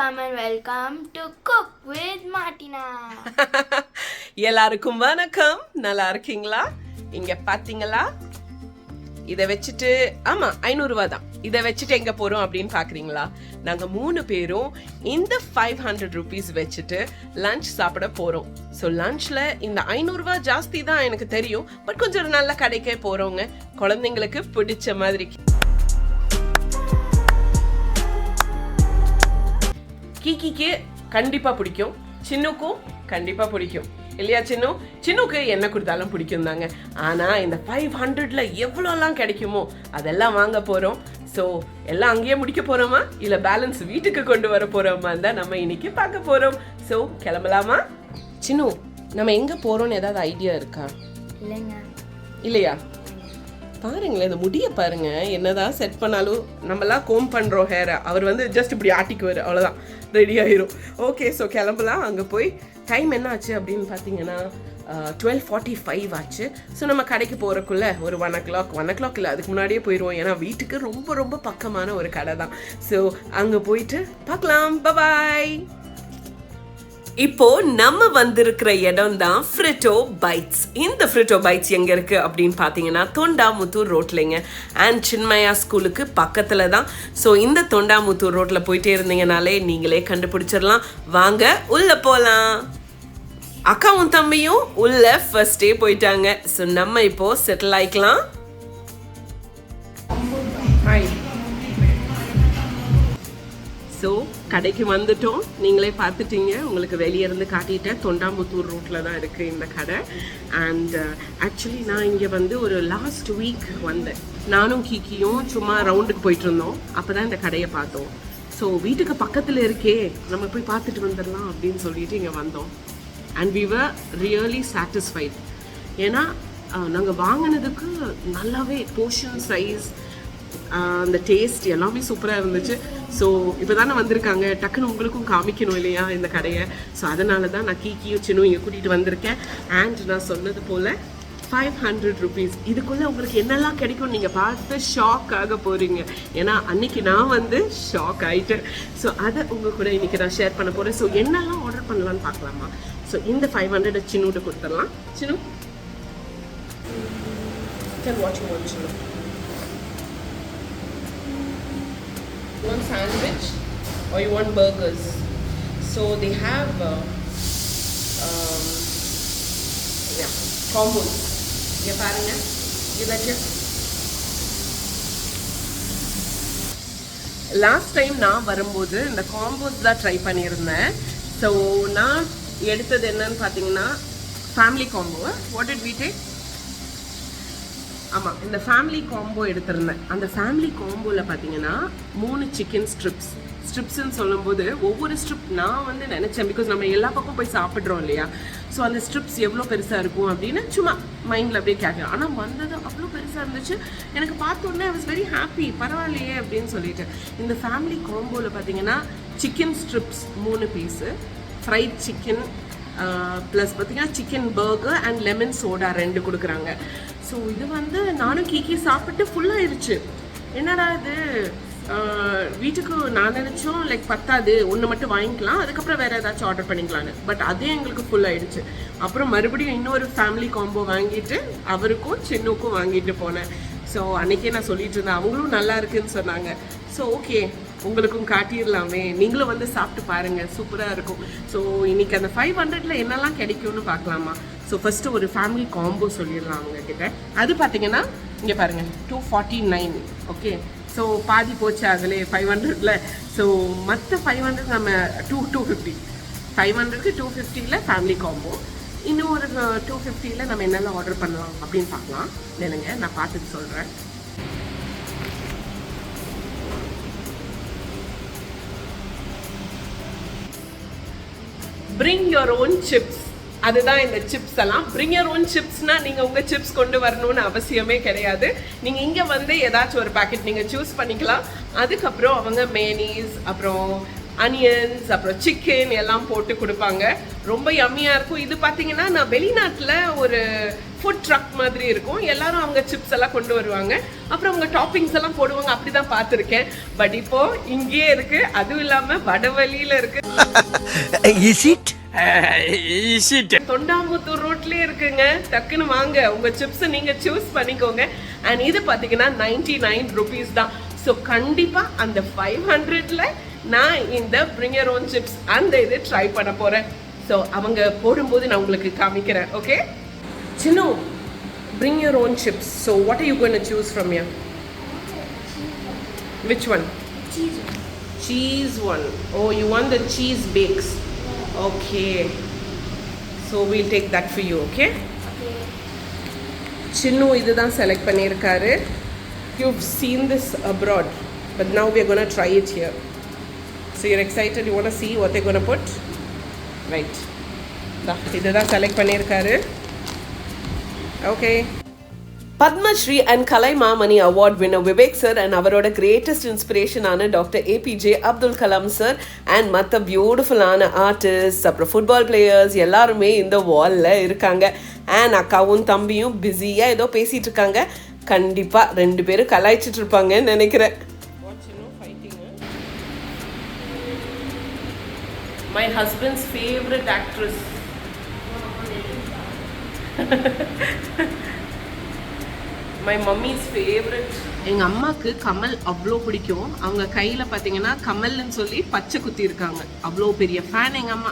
Welcome and welcome to Cook with Martina. எல்லாருக்கும் வணக்கம். நல்லா இருக்கீங்களா? இங்க பாத்தீங்களா? இதை வச்சுட்டு ஆமா 500 ரூபாய் தான். இதை வச்சுட்டு எங்க போறோம் அப்படின்னு பாக்குறீங்களா? நாங்க 3 பேரும் இந்த 500 rupees வச்சுட்டு லஞ்ச் சாப்பிட போறோம். ஸோ லஞ்ச்ல இந்த 500 ரூபாய் ஜாஸ்தி தான் எனக்கு தெரியும். பட் கொஞ்சம் நல்ல கடைக்கே போறோங்க. குழந்தைங்களுக்கு பிடிச்ச மாதிரி. கீக்கிக்கு கண்டிப்பா பிடிக்கும், சின்னுக்கும் கண்டிப்பா பிடிக்கும் இல்லையா? சின்னுக்கு என்ன கொடுத்தாலும் பிடிக்கும் தாங்க. ஆனா இந்த 500ல எவ்வளோலாம் கிடைக்குமோ அதெல்லாம் வாங்க போறோம். ஸோ எல்லாம் அங்கேயே முடிக்க போறோமா இல்ல பேலன்ஸ் வீட்டுக்கு கொண்டு வர போறோமா தான் நம்ம இன்னைக்கு பார்க்க போறோம். ஸோ கிளம்பலாமா? சின்னு, நம்ம எங்க போறோம்னு ஏதாவது ஐடியா இருக்கா? இல்லையா? பாருங்களேன், இந்த முடிய பாருங்க. என்னதான் செட் பண்ணாலும் நம்மளாம் கோம் பண்றோம் ஹேரை. அவர் ஜஸ்ட் இப்படி ஆட்டிக்குவார், அவ்வளோதான், ரெடி ஆயிரும். ஓகே, ஸோ கிளம்பலாம். அங்கே போய் டைம் என்ன ஆச்சு அப்படின்னு பார்த்தீங்கன்னா 12:45 ஆச்சு. ஸோ நம்ம கடைக்கு போகிறக்குள்ள ஒரு 1 o'clock இல்லை, அதுக்கு முன்னாடியே போயிடுவோம். ஏன்னா வீட்டுக்கு ரொம்ப ரொம்ப பக்கமான ஒரு கடை தான். ஸோ அங்கே போயிட்டு பார்க்கலாம். பாய். இப்போ நம்ம வந்திருக்கிற இடம் தான் ஃப்ரிட்டோ பைட்ஸ். இந்த ஃப்ரிட்டோ பைட்ஸ் எங்க இருக்கு அப்படின்னு பாத்தீங்கன்னா தொண்டாமுத்தூர் ரோட்லங்க. அண்ட் சின்மயா ஸ்கூலுக்கு பக்கத்துல தான். ஸோ இந்த தொண்டாமுத்தூர் ரோட்ல போயிட்டே இருந்தீங்கனாலே நீங்களே கண்டுபிடிச்சிடலாம். வாங்க உள்ள போலாம். அக்காவும் தம்பியும் உள்ள ஃபர்ஸ்ட் டே போயிட்டாங்க. ஸோ நம்ம இப்போ செட்டில் ஆயிக்கலாம். ஸோ கடைக்கு வந்துட்டோம். நீங்களே பார்த்துட்டீங்க, உங்களுக்கு வெளியே இருந்து காட்டிட்டேன். தொண்டாமுத்தூர் ரோட்டில் தான் இருக்குது இந்த கடை. அண்ட் ஆக்சுவலி நான் இங்கே ஒரு லாஸ்ட் வீக் வந்தேன். நானும் கீக்கியும் சும்மா ரவுண்டுக்கு போயிட்டு இருந்தோம். அப்போ தான் இந்த கடையை பார்த்தோம். ஸோ வீட்டுக்கு பக்கத்தில் இருக்கே, நம்ம போய் பார்த்துட்டு வந்துடலாம் அப்படின்னு சொல்லிட்டு இங்கே வந்தோம். And we were really satisfied. ஏன்னா நாங்கள் வாங்கினதுக்கு நல்லாவே போர்ஷன் சைஸ், அந்த டேஸ்ட் எல்லாமே சூப்பராக இருந்துச்சு. ஸோ இப்போ தானே வந்திருக்காங்க, டக்குன்னு உங்களுக்கும் காமிக்கணும் இல்லையா இந்த கடையை. ஸோ அதனால தான் நான் கீக்கியும் சின்னும் இங்கே கூட்டிகிட்டு வந்திருக்கேன். அண்ட் நான் சொன்னது போல் 500 rupees இதுக்குள்ளே உங்களுக்கு என்னெல்லாம் கிடைக்கும் நீங்கள் பார்த்து ஷாக் ஆக போகிறீங்க. ஏன்னா அன்னைக்கு நான் ஷாக் ஆகிட்டேன். ஸோ அதை உங்கள் கூட இன்றைக்கி நான் ஷேர் பண்ண போகிறேன். ஸோ என்னெல்லாம் ஆர்டர் பண்ணலான்னு பார்க்கலாமா? ஸோ இந்த 500 சின்னுட்டு கொடுத்துடலாம். சின்னு, வாட்சிங் one Chinnu. You want sandwich or you want burgers? So they have combos. இங்க பாருங்க, இதாச்சு. லாஸ்ட் டைம் நான் வரும்போது இந்த காம்போஸ் தான் ட்ரை பண்ணியிருந்தேன். ஸோ நான் எடுத்தது என்னன்னு பார்த்தீங்கன்னா family combo. What did we take? ஆமாம், இந்த ஃபேமிலி காம்போ எடுத்திருந்தேன். அந்த ஃபேமிலி காம்போவில் பார்த்தீங்கன்னா 3 சிக்கன் ஸ்ட்ரிப்ஸ்ன்னு சொல்லும்போது ஒவ்வொரு ஸ்ட்ரிப் நான் நினச்சேன், பிகாஸ் நம்ம எல்லா பக்கம் போய் சாப்பிட்றோம் இல்லையா. ஸோ அந்த ஸ்ட்ரிப்ஸ் எவ்வளோ பெருசாக இருக்கும் அப்படின்னு சும்மா மைண்டில் அப்படியே கேட்கலாம். ஆனால் வந்தது அவ்வளோ பெருசாக இருந்துச்சு. எனக்கு பார்த்தோன்னே ஐ வாஸ் வெரி ஹாப்பி, பரவாயில்லையே அப்படின்னு சொல்லிட்டு. இந்த ஃபேமிலி காம்போவில் பார்த்தீங்கன்னா chicken strips 3 piece, fried chicken plus பார்த்தீங்கன்னா chicken burger and lemon soda 2 கொடுக்குறாங்க. ஸோ இது நானும் கீக்கி சாப்பிட்டு ஃபுல்லாகிருச்சு. என்னடா இது, வீட்டுக்கு நான் நினச்சோம் லைக் பத்தாது, ஒன்று மட்டும் வாங்கிக்கலாம், அதுக்கப்புறம் வேறு ஏதாச்சும் ஆர்டர் பண்ணிக்கலான்னு. பட் அதே எங்களுக்கு ஃபுல் ஆகிடுச்சு. அப்புறம் மறுபடியும் இன்னொரு ஃபேமிலி காம்போ வாங்கிட்டு அவருக்கும் சின்னுக்கும் வாங்கிட்டு போனேன். ஸோ அன்றைக்கே நான் சொல்லிட்டு இருந்தேன், அவங்களும் நல்லா இருக்குன்னு சொன்னாங்க. ஸோ ஓகே, உங்களுக்கும் காட்டிடலாமே, நீங்களும் சாப்பிட்டு பாருங்கள், சூப்பராக இருக்கும். ஸோ இன்றைக்கி அந்த 500ல என்னெல்லாம் கிடைக்கும்னு பார்க்கலாமா? ஸோ ஃபஸ்ட்டு ஒரு ஃபேமிலி காம்போ சொல்லிடலாம் அவங்கக்கிட்ட. அது பார்த்தீங்கன்னா இங்கே பாருங்கள் 249. ஓகே, ஸோ பாதி போச்சு அதில் 500ல. ஸோ மற்ற 500 நம்ம 250, 500க்கு 250ல ஃபேமிலி காம்போ. இன்னும் ஒரு 250ல நம்ம என்னெல்லாம் ஆர்டர் பண்ணலாம் அப்படின்னு பார்க்கலாம். இல்லைங்க, நான் பார்த்துட்டு சொல்கிறேன். பிரிங் யோர் ஓன் சிப்ஸ், அதுதான் இந்த சிப்ஸ் எல்லாம். பிரிங் யோர் ஓன் சிப்ஸ்னால் நீங்கள் உங்கள் சிப்ஸ் கொண்டு வரணும்னு அவசியமே கிடையாது. நீங்கள் இங்கே ஏதாச்சும் ஒரு பேக்கெட் நீங்கள் சூஸ் பண்ணிக்கலாம். அதுக்கப்புறம் அவங்க மேனீஸ், அப்புறம் அனியன்ஸ், அப்புறம் சிக்கன் எல்லாம் போட்டு கொடுப்பாங்க. ரொம்ப யம்மியாக இருக்கும். இது பார்த்தீங்கன்னா நான் வெளிநாட்டில் ஒரு ஃபுட் ட்ரக் மாதிரி இருக்கும். எல்லாரும் அவங்க சிப்ஸ் எல்லாம் கொண்டு வருவாங்க, அப்புறம் அவங்க டாப்பிங்ஸ் எல்லாம் போடுவாங்க. அப்படிதான் பார்த்துருக்கேன். பட் இப்போ இங்கேயே இருக்கு, அதுவும் இல்லாம வடவழியில இருக்கு. தொண்டாமுத்தூர் ரோட்லயே இருக்குங்க. டக்குன்னு வாங்க, உங்க சிப்ஸ் நீங்க சூஸ் பண்ணிக்கோங்க. அண்ட் இது பாத்தீங்கன்னா 99 rupees தான். ஸோ கண்டிப்பா அந்த 500ல நான் இந்த பிரிங் யுவர் ஓன் சிப்ஸ் அந்த இது ட்ரை பண்ண போறேன். ஸோ அவங்க போடும்போது நான் உங்களுக்கு காமிக்கிறேன். Okay Chinnu, bring your own chips. So what are you going to choose from here? Which one? Cheese one. Oh, you want the cheese bakes. Okay, so we'll take that for you. Okay, சின்னு இதுதான் select பண்ணியிருக்காரு. You've seen this abroad, but now we are going to try it here. So you're excited, you want to see what they're going to put? Right, இதுதான் select பண்ணியிருக்காரு. Okay, Padmashri and Kalaimamani award winner Vivek sir and அவரோட greatest இன்ஸ்பிரேஷனான doctor APJ Abdul Kalam sir and மற்ற பியூட்டிஃபுல்லான artist, அப்புறம் football players எல்லாருமே இந்த வாலில் இருக்காங்க. அண்ட் அக்காவும் தம்பியும் பிஸியாக ஏதோ பேசிகிட்டு இருக்காங்க. கண்டிப்பாக 2 பேரும் கலாய்ச்சிட்டு இருப்பாங்கன்னு நினைக்கிறேன். My husband's favorite actress. My mummy's favorite. எங்கள் அம்மாவுக்கு கமல் அவ்வளோ பிடிக்கும். அவங்க கையில் பார்த்தீங்கன்னா கமல்னு சொல்லி பச்சை குத்தி இருக்காங்க. அவ்வளோ பெரிய ஃபேன் எங்கள் அம்மா,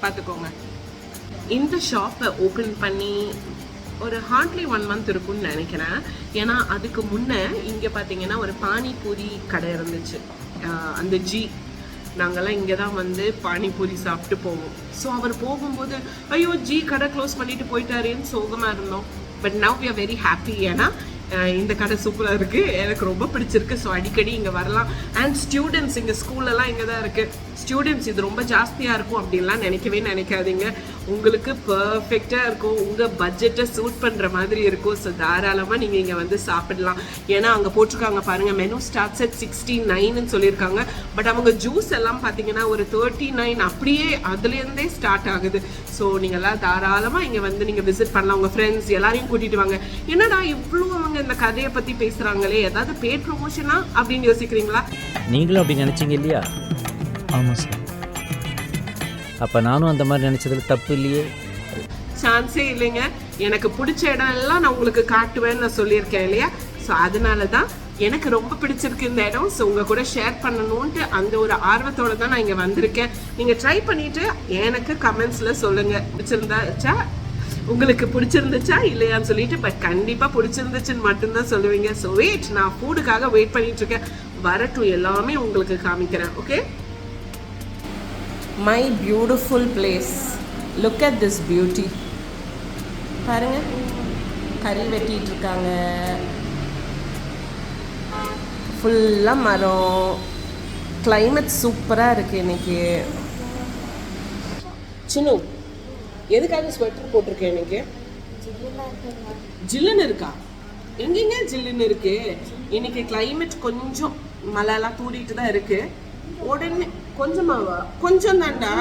பார்த்துக்கோங்க. இந்த ஷாப்பை ஓப்பன் பண்ணி ஒரு ஹார்ட்லி 1 month இருக்கும்னு நினைக்கிறேன். ஏன்னா அதுக்கு முன்னே இங்கே பார்த்தீங்கன்னா ஒரு பானிபூரி கடை இருந்துச்சு. அந்த நாங்கள்லாம் இங்கே தான் வந்து பானிபூரி சாப்பிட்டு போவோம். ஸோ அவர் போகும்போது ஐயோ கடை க்ளோஸ் பண்ணிட்டு போயிட்டாரேன்னு சோகமாக இருந்தோம். But now we are very happy. ஏன்னா இந்த கடை சூப்பராக இருக்குது, எனக்கு ரொம்ப பிடிச்சிருக்கு. ஸோ அடிக்கடி இங்கே வரலாம். அண்ட் ஸ்டூடெண்ட்ஸ் இங்கே ஸ்கூலெல்லாம் இங்கே தான் இருக்குது. ஸ்டூடெண்ட்ஸ் இது ரொம்ப ஜாஸ்தியாக இருக்கும் அப்படின்லாம் நினைக்காதீங்க. உங்களுக்கு பர்ஃபெக்டாக இருக்கும், உங்கள் பட்ஜெட்டை சூட் பண்ணுற மாதிரி இருக்கும். ஸோ தாராளமாக நீங்கள் இங்கே வந்து சாப்பிடலாம். ஏன்னா அங்கே போட்டிருக்காங்க பாருங்கள், மெனு ஸ்டார்ட்ஸ் அட் 69ன்னு சொல்லியிருக்காங்க. பட் அவங்க ஜூஸ் எல்லாம் பார்த்தீங்கன்னா ஒரு 39 அப்படியே அதுலேருந்தே ஸ்டார்ட் ஆகுது. ஸோ நீங்கள்லாம் தாராளமாக இங்கே வந்து நீங்கள் விசிட் பண்ணலாம். உங்கள் ஃப்ரெண்ட்ஸ் எல்லாரையும் கூட்டிகிட்டு வாங்க. என்னடா இவ்வளோ அவங்க இந்த கதையை பற்றி பேசுகிறாங்களே, ஏதாவது பேட் ப்ரொமோஷனா அப்படின்னு யோசிக்கிறீங்களா? நீங்களும் அப்படி நினச்சிங்க இல்லையா? ஆமாம் சார். அப்போ நானும் அந்த மாதிரி நினச்சதில் தப்பு இல்லையே. சான்ஸே இல்லைங்க. எனக்கு பிடிச்ச இடம் எல்லாம் நான் உங்களுக்கு காட்டுவேன்னு நான் சொல்லியிருக்கேன் இல்லையா? ஸோ அதனால தான் எனக்கு ரொம்ப பிடிச்சிருக்கு இந்த இடம். ஸோ உங்கள் கூட ஷேர் பண்ணணுன்ட்டு அந்த ஒரு ஆர்வத்தோடு தான் நான் இங்கே வந்திருக்கேன். நீங்கள் ட்ரை பண்ணிவிட்டு எனக்கு கமெண்ட்ஸில் சொல்லுங்கள், பிடிச்சிருந்தாச்சா, உங்களுக்கு பிடிச்சிருந்துச்சா இல்லையான்னு சொல்லிட்டு. பட் கண்டிப்பாக பிடிச்சிருந்துச்சுன்னு மட்டும்தான் சொல்லுவீங்க. ஸோ வெயிட், நான் ஃபுட்டுக்காக வெயிட் பண்ணிகிட்ருக்கேன். வரட்டும், எல்லாமே உங்களுக்கு காமிக்கிறேன். Okay, my beautiful place. Look at this beauty. பாருங்க, கறி வெட்டிட்டு இருக்காங்க. ஃபுல்லாக மரம். கிளைமேட் சூப்பராக இருக்குது இன்னைக்கு. சின்னு, எதுக்காக ஸ்வெட்டர் போட்டிருக்கேன் இன்னைக்கு? ஜில்லுன்னு இருக்கா? எங்கெங்க ஜில்லுன்னு இருக்கு? இன்னைக்கு கிளைமேட் கொஞ்சம் மழைலாம் தூடிட்டு தான் இருக்கு. உடனே கொஞ்சமாவா? கொஞ்சம் தாண்டா,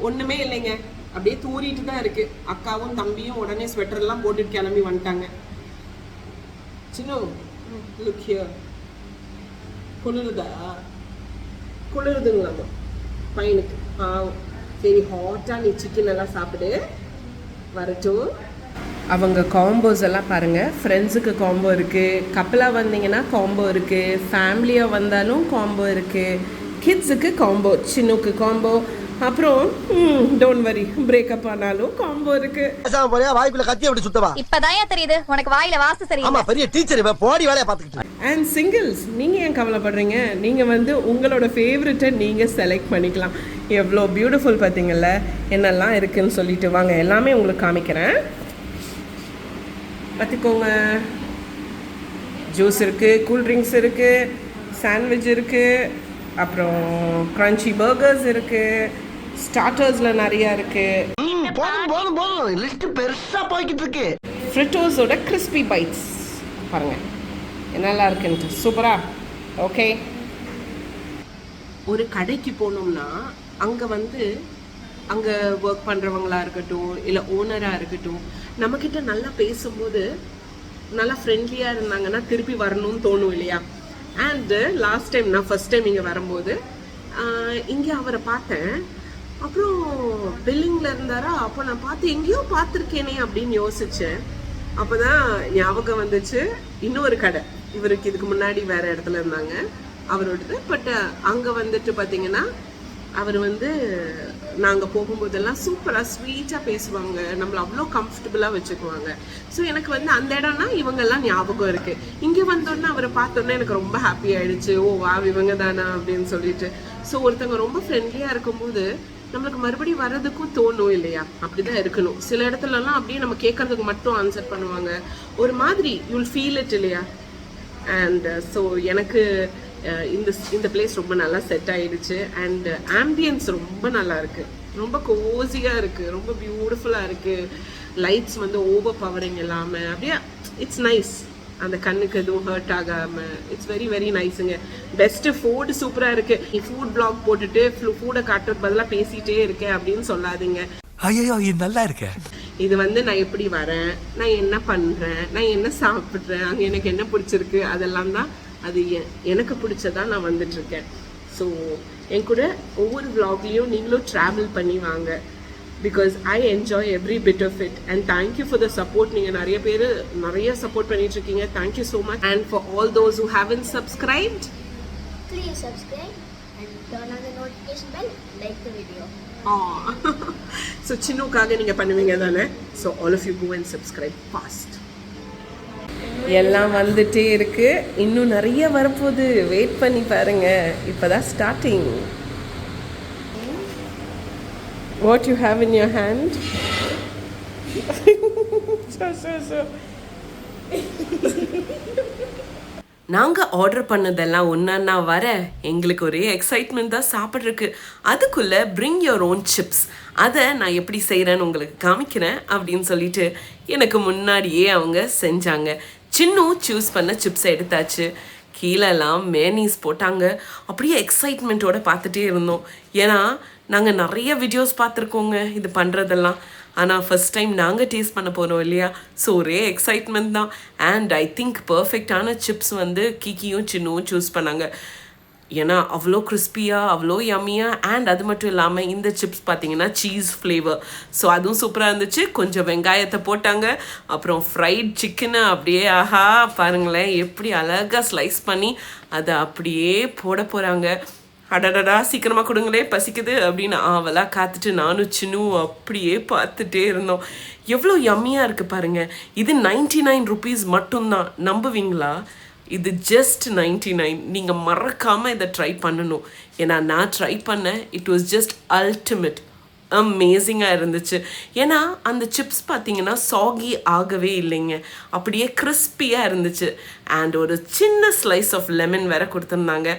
ஒன்றுமே இல்லைங்க, அப்படியே தூரிட்டு தான் இருக்கு. அக்காவும் தம்பியும் உடனே ஸ்வெட்டர்லாம் போட்டுட்டு கிளம்பி வந்துட்டாங்க. சின்னு, லுக் ஹியர். குளிருதுங்களாமா பையனுக்கு. சரி, ஹாட்டாக நீ சிக்கன் எல்லாம் சாப்பிடு. வரட்டும். அவங்க காம்போஸ் எல்லாம் பாருங்கள். ஃப்ரெண்ட்ஸுக்கு காம்போ இருக்குது, கப்பலாக வந்தீங்கன்னா காம்போ இருக்குது, ஃபேமிலியாக வந்தாலும் காம்போ இருக்குது, கிட்ஸுக்கு காம்போ, சின்னுக்கு காம்போ, அப்புறம் டோன்ட் வரி பிரேக்கப் ஆனாலும் காம்போ இருக்கு. வாய்க்குள்ள கத்தி அப்படி சுத்தவா? இப்பதான் தெரியுது உனக்கு வாயில வாஸ்து சரி. ஆமா, பெரிய டீச்சர் இவ, போடி வேலைய பாத்துக்கிட்டு. அண்ட் சிங்கிள்ஸ், நீங்க ஏன் கவலைப்படுறீங்க? நீங்க வந்து உங்களோட ஃபேவரட்டை நீங்க செலக்ட் பண்ணிக்கலாம். எவ்வளோ பியூட்டிஃபுல் பார்த்தீங்கல்ல, என்னெல்லாம் இருக்குன்னு சொல்லிட்டு. வாங்க, எல்லாமே உங்களுக்கு காமிக்கிறேன், பார்த்துக்கோங்க. ஜூஸ் இருக்குது, கூல்ட்ரிங்க்ஸ் இருக்குது, சாண்ட்விச் இருக்குது, அப்புறம் க்ரன்ச்சி பர்கர்ஸ் இருக்குது, ஸ்டார்டர்ஸில் நிறையா இருக்குது. போதும் லிஸ்ட் பெருசா போய்கிட்டு இருக்கு. ஃப்ரிட்டோஸோட கிறிஸ்பி பைட்ஸ் பாருங்கள் என்னெல்லாம் இருக்குன்ட்டு. சூப்பரா. ஓகே, ஒரு கடைக்கு போனோம்னா அங்கே வந்து அங்கே ஒர்க் பண்ணுறவங்களா இருக்கட்டும் இல்லை ஓனராக இருக்கட்டும் நம்மக்கிட்ட நல்லா பேசும்போது நல்லா ஃப்ரெண்ட்லியாக இருந்தாங்கன்னா திருப்பி வரணும்னு தோணும் இல்லையா. அண்டு லாஸ்ட் டைம் நான் ஃபர்ஸ்ட் டைம் இங்கே வரும்போது இங்கே அவரை பார்த்தேன். அப்புறம் பில்லிங்கில் இருந்தாரா, அப்போ நான் பார்த்து எங்கேயோ பார்த்துருக்கேனே அப்படின்னு யோசித்தேன். அப்போ தான் ஞாபகம் வந்துச்சு இன்னொரு கடை, இவருக்கு இதுக்கு முன்னாடி வேறு இடத்துல இருந்தாங்க அவரோடது. பட் அங்கே வந்துட்டு பார்த்தீங்கன்னா அவர் வந்து நாங்கள் போகும்போதெல்லாம் சூப்பராக ஸ்வீட்டாக பேசுவாங்க, நம்மளை அவ்வளோ கம்ஃபர்டபுளாக வச்சுக்குவாங்க. ஸோ எனக்கு வந்து அந்த இடம்னா இவங்கெல்லாம் ஞாபகம் இருக்குது. இங்கே வந்தோடனே அவரை பார்த்தோன்னே எனக்கு ரொம்ப ஹாப்பி ஆகிடுச்சு. ஓ வா இவங்க தானா அப்படின்னு சொல்லிட்டு. ஸோ ஒருத்தவங்க ரொம்ப ஃப்ரெண்ட்லியாக இருக்கும்போது நம்மளுக்கு மறுபடியும் வர்றதுக்கும் தோணும் இல்லையா. அப்படிதான் இருக்கணும். சில இடத்துலலாம் அப்படியே நம்ம கேட்கறதுக்கு மட்டும் ஆன்சர் பண்ணுவாங்க, ஒரு மாதிரி யூல் ஃபீல் இட் இல்லையா. அண்ட் ஸோ எனக்கு இந்த பிளேஸ் ரொம்ப நல்லா செட் ஆயிடுச்சு. அண்ட் ஆம்பியன்ஸ் ரொம்ப நல்லா இருக்கு, ரொம்ப கோசியாக இருக்கு, ரொம்ப பியூட்டிஃபுல்லாக இருக்கு. லைட்ஸ் வந்து ஓவர் பவரிங் இல்லாமல் அப்படியே இட்ஸ் நைஸ். அந்த கண்ணுக்கு எதுவும் ஹர்ட் ஆகாமல் இட்ஸ் வெரி வெரி நைஸுங்க. பெஸ்ட்டு ஃபுட் சூப்பராக இருக்கு. நீ ஃபுட் பிளாக் போட்டுட்டு ஃபுட்டை காட்டுறதுக்கு பதிலாக பேசிகிட்டே இருக்கேன் அப்படின்னு சொல்லாதீங்க. ஐயோ இது நல்லா இருக்கு. இது வந்து நான் எப்படி வரேன், நான் என்ன பண்ணுறேன், நான் என்ன சாப்பிட்றேன், அங்கே எனக்கு என்ன பிடிச்சிருக்கு, அதெல்லாம் தான். அது எனக்கு பிடிச்சதான் நான் வந்துட்டுருக்கேன். ஸோ என் கூட ஒவ்வொரு vlogலையும் நீங்களும் ட்ராவல் பண்ணி வாங்க. Because I enjoy every bit of it. And thank you for the support. நீங்கள் நிறைய பேர் நிறைய சப்போர்ட் பண்ணிட்டுருக்கீங்க. Thank you so much. And for all those who haven't subscribed, Please subscribe and turn on the notification bell and like the video. So சின்னுக்காக நீங்கள் பண்ணுவீங்க தானே. So all of you go and subscribe fast. எல்லாம் வந்துட்டே இருக்கு, இன்னும் நிறைய வரப்போகுது. வெயிட் பண்ணி பாருங்க, இப்போதான் starting. What you have in your hand? நாங்கள் ஆர்டர் பண்ணதெல்லாம் ஒன்றா வர எங்களுக்கு ஒரே எக்ஸைட்மெண்ட் தான் சாப்பிட்றதுக்கு. அதுக்குள்ளே பிரிங் யுவர் ஓன் சிப்ஸ், அதை நான் எப்படி செய்கிறேன்னு உங்களுக்கு காமிக்கிறேன் அப்படின்னு சொல்லிட்டு எனக்கு முன்னாடியே அவங்க செஞ்சாங்க. சின்னும் சூஸ் பண்ண சிப்ஸை எடுத்தாச்சு. கீழெல்லாம் மேனீஸ் போட்டாங்க. அப்படியே எக்ஸைட்மெண்ட்டோடு பார்த்துட்டே இருந்தோம். ஏன்னா நாங்கள் நிறைய வீடியோஸ் பார்த்துருக்கோங்க இது பண்ணுறதெல்லாம். ஆனால் ஃபஸ்ட் டைம் நாங்கள் டேஸ்ட் பண்ண போகிறோம் இல்லையா. ஸோ ஒரே எக்ஸைட்மெண்ட் தான். அண்ட் ஐ திங்க் பர்ஃபெக்டான சிப்ஸ் வந்து கிக்கியும் சின்னும் சூஸ் பண்ணாங்க. ஏன்னா அவ்வளோ கிறிஸ்பியாக, அவ்வளோ யம்மியாக. அண்ட் அது மட்டும் இல்லாமல் இந்த சிப்ஸ் பார்த்தீங்கன்னா சீஸ் ஃப்ளேவர். ஸோ அதுவும் சூப்பராக இருந்துச்சு. கொஞ்சம் வெங்காயத்தை போட்டாங்க. அப்புறம் ஃப்ரைட் சிக்கனை அப்படியே ஆஹா பாருங்களேன் எப்படி அழகாக ஸ்லைஸ் பண்ணி அதை அப்படியே போட போகிறாங்க. அடடடா சீக்கிரமாக கொடுங்களே பசிக்குது அப்படின்னு ஆவலாக காத்துட்டு நானும் சின்னும் அப்படியே பார்த்துட்டே இருந்தோம். எவ்வளோ யம்மியாக இருக்குது பாருங்கள். இது 99 rupees மட்டும்தான். நம்புவீங்களா? இது ஜஸ்ட் 99. நீங்கள் மறக்காமல் இதை ட்ரை பண்ணணும். ஏன்னா நான் ட்ரை பண்ணேன். இட் வாஸ் ஜஸ்ட் அல்டிமேட், அமேசிங்காக இருந்துச்சு. ஏன்னா அந்த சிப்ஸ் பார்த்தீங்கன்னா சாகி ஆகவே இல்லைங்க, அப்படியே கிறிஸ்பியாக இருந்துச்சு. அண்ட் ஒரு சின்ன ஸ்லைஸ் ஆஃப் லெமன் வேற கொடுத்துருந்தாங்க.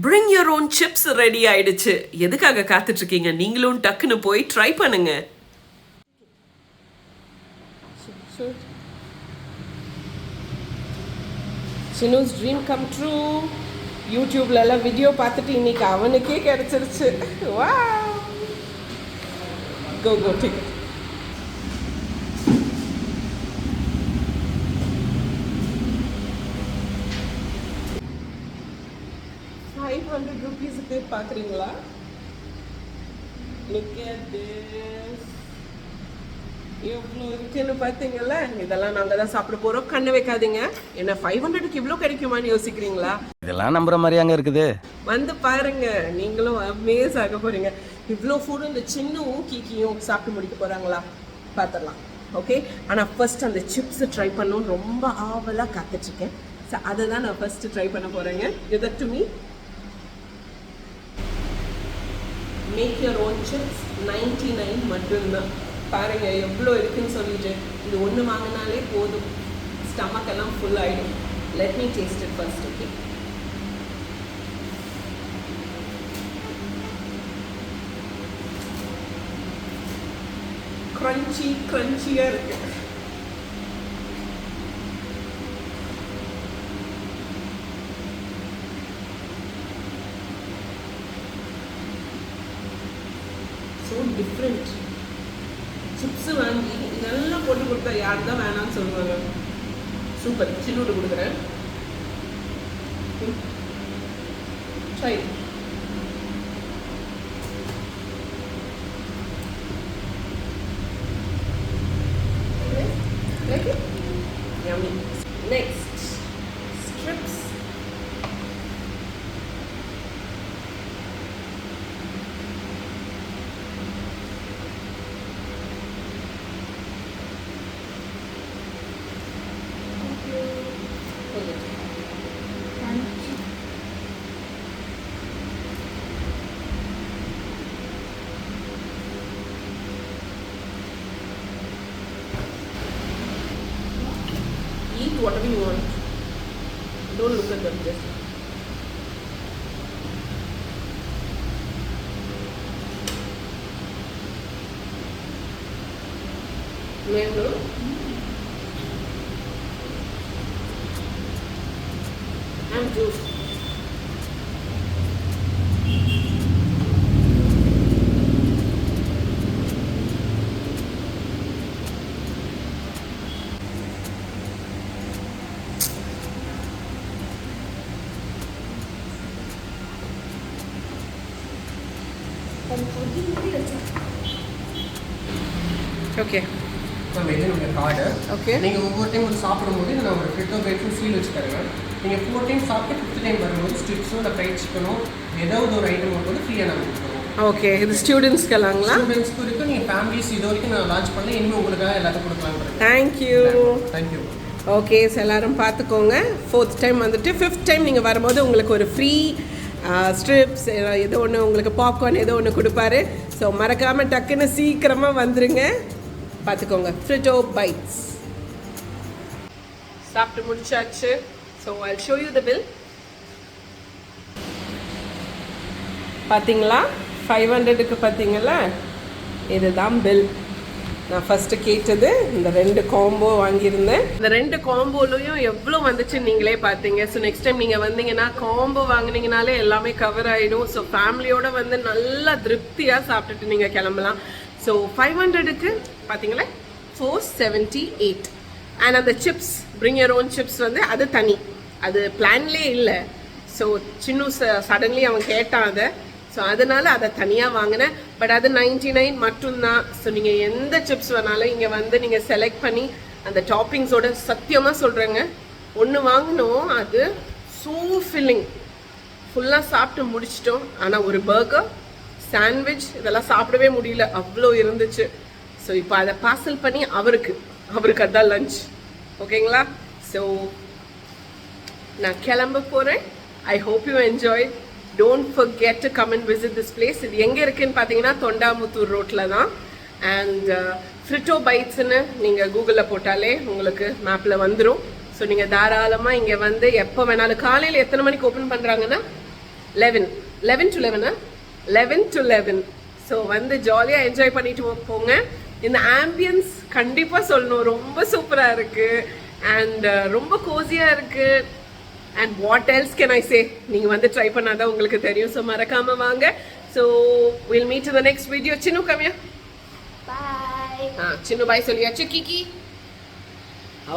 Bring your own chips ready ஆயிடுச்சு. எதுக்காக காத்துட்ருக்கீங்க? நீங்களும் டக்குன்னு போய் ட்ரை பண்ணுங்க. சின்னுஸ் ட்ரீம் கம் ட்ரூ. யூடியூப்ல எல்லாம் வீடியோ பார்த்துட்டு இன்னைக்கு அவனுக்கே கிடைச்சிருச்சு. வா go take it. ₹500 பார்க்குறீங்களா? Look at this. எவ்வளோ இருக்குன்னு பார்த்தீங்களா? இதெல்லாம் நாங்கள் தான் சாப்பிட போகிறோம். கண்ணு வைக்காதீங்க. என்ன 500க்கு இவ்வளோ கிடைக்குமான்னு யோசிக்கிறீங்களா? இதெல்லாம் நம்புற மாதிரியாங்க இருக்குது. வந்து பாருங்க, நீங்களும் அமேஸ் ஆக போறீங்க. இவ்வளோ ஃபுட் இந்த சின்னும் கீக்கியும் சாப்பிட்டு முடிக்க போகிறாங்களா பார்த்துடலாம். ஓகே, ஆனால் ஃபர்ஸ்ட் அந்த சிப்ஸை ட்ரை பண்ணணும்னு ரொம்ப ஆவலாக காத்துட்ருக்கேன். ஸோ அதை தான் நான் ஃபர்ஸ்ட்டு ட்ரை பண்ண போகிறேங்க. இது do me make your own chips 99 மட்டும்தான். பாருங்க எவ்வளோ இருக்குன்னு சொல்லிட்டு. இது ஒன்று வாங்கினாலே போதும், ஸ்டமக் எல்லாம் ஃபுல் ஆகிடும். Let me taste it first. Okay, கிரன்ச்சியாக இருக்கு. So different. சிப்ஸு வாங்கி இதெல்லாம் போட்டு கொடுத்தா யார் தான் வேணாம்னு சொல்லுவாங்க. சூப்பர். சின்னோடு கொடுக்குறேன். Try. Like it? Yummy. Next, strips. Eat whatever you want. Don't look at them. Just mango. And juice. Okay. Ma'am இது உங்கள் கார்டு. ஓகே. நீங்கள் ஒவ்வொரு டைம் ஒரு சாப்பிடும்போது இதில் ஒரு ஃப்ரிட்டோ பைட்ஸும் சீல் வச்சு தருவேன். நீங்கள் 4 டைம் சாப்பிட்டு 5th டைம் வரும்போது ஸ்ட்ரிப்ஸோ இல்லை ஃப்ரைட் சிக்கனோ ஏதாவது ஒரு ஐட்டம் வரும்போது ஃப்ரீயாக நாங்கள் கொடுத்துருவோம். ஓகே. இது ஸ்டூடெண்ட்ஸ்க்கெல்லாங்களா? ஸ்டூடெண்ட்ஸ்க்கு இருக்குது. நீங்கள் ஃபேமிலிஸ் இது வரைக்கும் நான் லான்ச் பண்ணல. இனிமேல் உங்களுக்காக எல்லாத்தையும் கொடுக்கலான்னு. தேங்க்யூ. தேங்க்யூ. ஓகே. எல்லாரும் பார்த்துக்கோங்க. 4th டைம் வந்துட்டு 5th டைம் நீங்கள் வரும்போது உங்களுக்கு ஒரு ஃப்ரீ ஸ்ட்ரிப்ஸ் ஏதோ ஒன்று உங்களுக்கு பாப்கார்ன் ஏதோ ஒன்று கொடுப்பாரு. ஸோ மறக்காமல் டக்குன்னு சீக்கிரமாக வந்துடுங்க. பார்த்துக்கோங்க. ஃப்ரிட்டோ பைட்ஸ் சாப்பிட்டு முடிச்சாச்சு. So I'll show you the bill. பார்த்தீங்களா 500க்கு பார்த்தீங்களா, இதுதான் பில். நான் ஃபஸ்ட்டு கேட்டது இந்த 2 காம்போ வாங்கியிருந்தேன். இந்த 2 காம்போலையும் எவ்வளோ வந்துச்சு நீங்களே பார்த்தீங்க. ஸோ நெக்ஸ்ட் டைம் நீங்கள் வந்தீங்கன்னா காம்போ வாங்கினீங்கனாலே எல்லாமே கவர் ஆகிடும். ஸோ ஃபேமிலியோடு வந்து நல்லா திருப்தியாக சாப்பிட்டுட்டு நீங்கள் கிளம்பலாம். ஸோ 500க்கு பார்த்தீங்களா 478. அண்ட் அந்த chips bring your own chips வந்து அது தனி, அது பிளான்லேயே இல்லை. ஸோ சின்ன சடன்லி அவன் கேட்டான் அதை. ஸோ அதனால் அதை தனியாக வாங்கினேன். பட் அது 99 மட்டும்தான். ஸோ நீங்கள் எந்த சிப்ஸ் வேணாலும் இங்கே வந்து நீங்கள் செலக்ட் பண்ணி அந்த டாப்பிங்ஸோட சத்தியமாக சொல்கிறேங்க, ஒன்று வாங்கினோம் அது ஸோ ஃபில்லிங். ஃபுல்லாக சாப்பிட்டு முடிச்சிட்டோம். ஆனால் ஒரு பர்கர் சாண்ட்விச் இதெல்லாம் சாப்பிடவே முடியல, அவ்வளோ இருந்துச்சு. ஸோ இப்போ அதை பார்சல் பண்ணி அவருக்கு அதான் லஞ்ச். ஓகேங்களா? ஸோ நான் கிளம்ப போகிறேன். I hope you enjoy. Don't forget to come and visit this place. இது எங்கே இருக்குதுன்னு பார்த்தீங்கன்னா தொண்டாமுத்தூர் ரோட்டில் தான். அண்ட் ஃப்ரிட்டோ பைட்ஸ்ன்னு நீங்கள் கூகுளில் போட்டாலே உங்களுக்கு மேப்பில் வந்துடும். ஸோ நீங்கள் தாராளமாக இங்கே வந்து எப்போ வேணாலும். காலையில் எத்தனை மணிக்கு ஓப்பன் பண்ணுறாங்கன்னா 11 to 11. ஸோ வந்து ஜாலியாக என்ஜாய் பண்ணிட்டு போங்க. இந்த ஆம்பியன்ஸ் கண்டிப்பாக சொல்லணும், ரொம்ப சூப்பராக இருக்குது. அண்ட் ரொம்ப கோசியாக இருக்குது. And what else can I say, நீங்கள் வந்து ட்ரை பண்ணாதான் உங்களுக்கு தெரியும். ஸோ மறக்காமல் வாங்க. So will meet in the next video. Chinnu கம்மியா Bye. சின்னு பாய் சொல்லியாச்சு. கிக்கி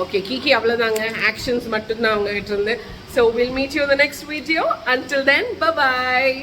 ஓகே, கிக்கி அவ்வளோதாங்க, ஆக்ஷன்ஸ் மட்டும்தான் அவங்ககிட்ட இருந்து. So will meet you in the next video. Until then bye bye.